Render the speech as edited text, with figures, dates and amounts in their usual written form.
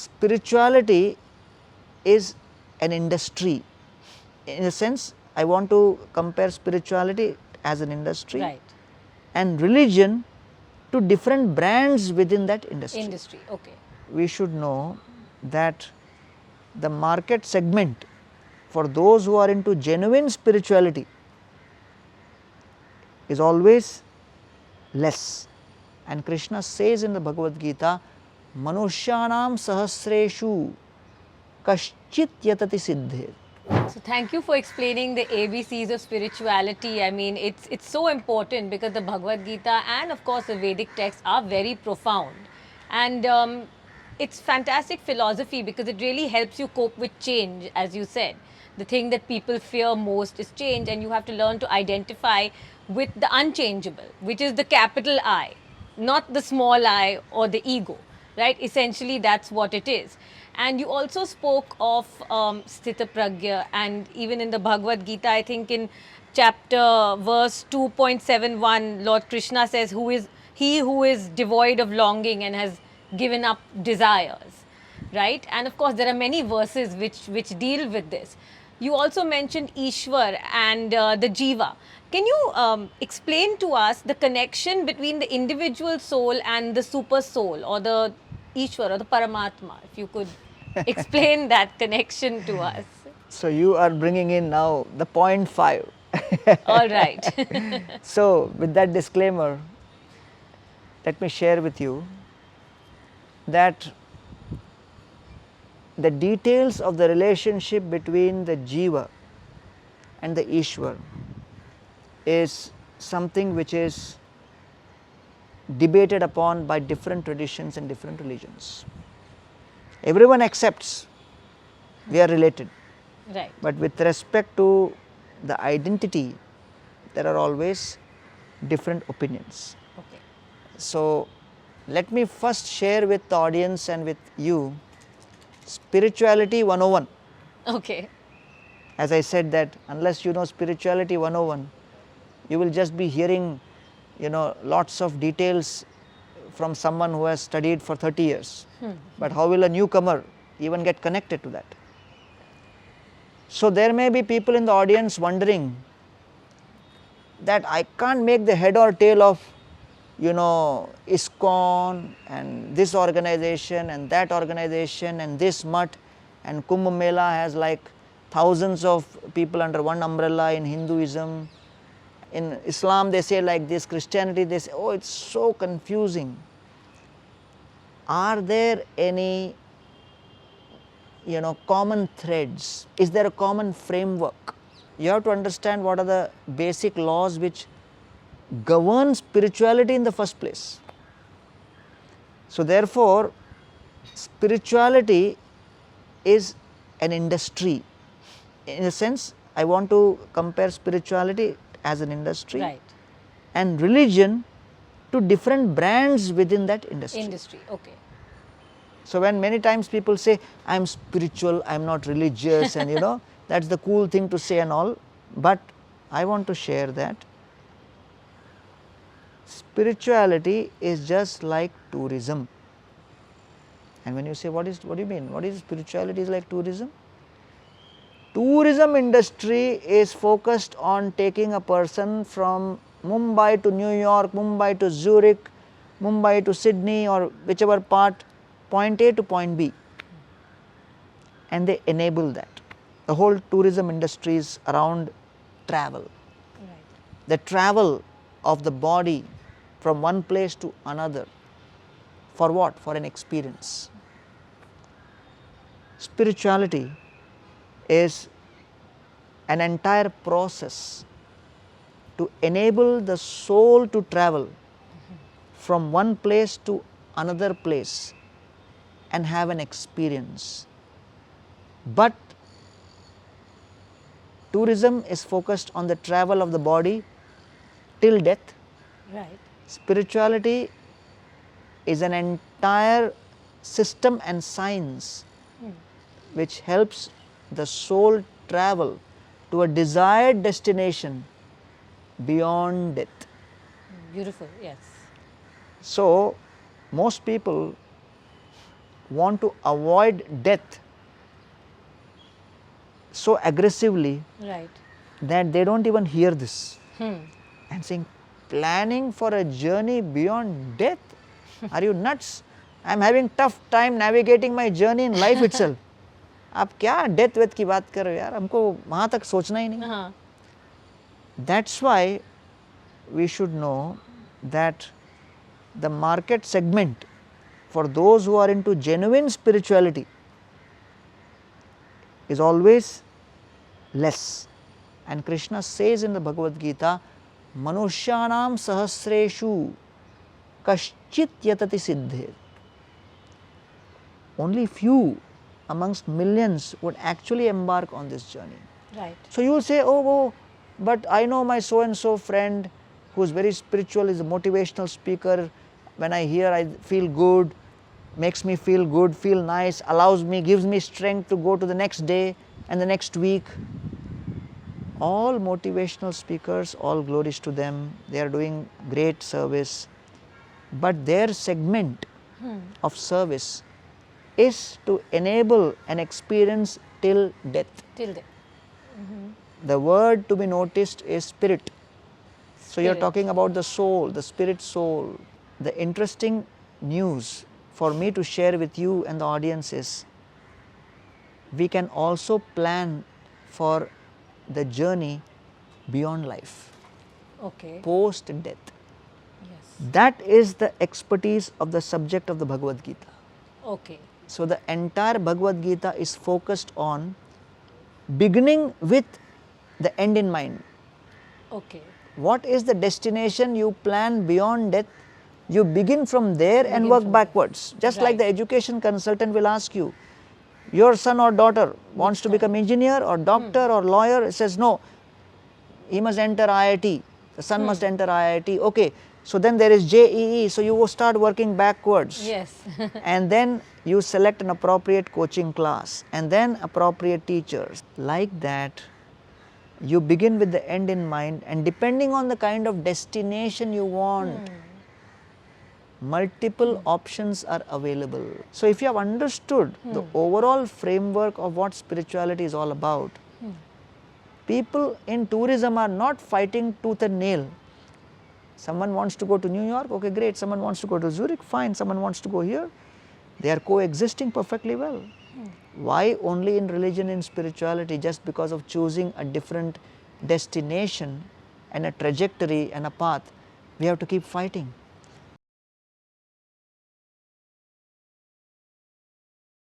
spirituality is an industry. In a sense, I want to compare spirituality as an industry Right. and religion to different brands within that industry. Industry, okay. We should know that the market segment for those who are into genuine spirituality is always less. And Krishna says in the Bhagavad Gita, Manushyanam sahasreshu kaschit yatati siddhe. So thank you for explaining the ABCs of spirituality. I mean, it's so important because the Bhagavad Gita and of course the Vedic texts are very profound. And it's fantastic philosophy because it really helps you cope with change, as you said. The thing that people fear most is change, and you have to learn to identify with the unchangeable, which is the capital I, not the small I or the ego, right? Essentially, that's what it is. And you also spoke of Sthita Pragya, and even in the Bhagavad Gita, I think in chapter verse 2.71, Lord Krishna says, "Who is he who is devoid of longing and has given up desires," right? And of course, there are many verses which deal with this. You also mentioned Ishwar and the Jiva. Can you explain to us the connection between the individual soul and the super soul, or the Ishwar or the Paramatma, if you could explain that connection to us? So, you are bringing in now the point 5. All right. So, with that disclaimer, let me share with you that the details of the relationship between the Jiva and the Ishwar is something which is debated upon by different traditions and different religions. Everyone accepts we are related, Right. but with respect to the identity, there are always different opinions. Okay. So, let me first share with the audience and with you spirituality 101. Okay. As I said that unless you know spirituality 101, you will just be hearing, lots of details from someone who has studied for 30 years. But how will a newcomer even get connected to that? So, there may be people in the audience wondering that I can't make the head or tail of Iskcon and this organization and that organization and this mutt, and Kumbh Mela has like thousands of people under one umbrella in Hinduism. In Islam they say like this, Christianity they say, oh, it's so confusing. Are there any common threads? Is there a common framework? You have to understand what are the basic laws which govern spirituality in the first place. So, therefore, spirituality is an industry. In a sense, I want to compare spirituality as an industry, Right. and religion to different brands within that industry. Industry. Okay. So, when many times people say, I am spiritual, I am not religious, and that's the cool thing to say and all, but I want to share that spirituality is just like tourism. And when you say, what do you mean? What is spirituality is like tourism? Tourism industry is focused on taking a person from Mumbai to New York, Mumbai to Zurich, Mumbai to Sydney, or whichever part, point A to point B, and they enable that. The whole tourism industry is around travel. Right. The travel of the body from one place to another. For what? For an experience. Spirituality is an entire process to enable the soul to travel from one place to another place and have an experience. But tourism is focused on the travel of the body till death. Right. Spirituality is an entire system and science which helps the soul travel to a desired destination beyond death. Beautiful. Yes. So, most people want to avoid death so aggressively Right. that they don't even hear this. Hmm. And saying, planning for a journey beyond death? Are you nuts? I am having tough time navigating my journey in life itself. आप क्या death width की बात कर रहे हो यार, हमको वहाँ तक सोचना ही नहीं. Uh-huh. That's why we should know that the market segment for those who are into genuine spirituality is always less. And Krishna says in the Bhagavad Gita, Manushyanam sahasreshu kaschit yatati siddhe. Only few amongst millions would actually embark on this journey. Right. So you will say, oh, but I know my so and so friend who is very spiritual, is a motivational speaker. When I hear, I feel good, makes me feel good, feel nice, allows me, gives me strength to go to the next day and the next week. All motivational speakers, all glories to them, they are doing great service, but their segment of service is to enable an experience till death. Till then. The word to be noticed is spirit. So you are Spirit. talking about the soul, the spirit soul. The interesting news for me to share with you and the audience is, we can also plan for the journey beyond life, Okay. post death. Yes. That is the expertise of the subject of the Bhagavad Gita. Okay. So the entire Bhagavad Gita is focused on beginning with the end in mind. Okay. What is the destination you plan beyond death? You begin from there and work backwards. Just like Right. the education consultant will ask you, your son or daughter wants to become engineer or doctor or lawyer, says no, he must enter IIT, the son must enter IIT. Okay, so then there is JEE, so you will start working backwards. Yes. And then you select an appropriate coaching class and then appropriate teachers. Like that, you begin with the end in mind, and depending on the kind of destination you want, multiple options are available. So if you have understood the overall framework of what spirituality is all about, people in tourism are not fighting tooth and nail. Someone wants to go to New York, okay, great. Someone wants to go to Zurich, fine. Someone wants to go here. They are coexisting perfectly well. Why only in religion and spirituality, just because of choosing a different destination and a trajectory and a path, we have to keep fighting?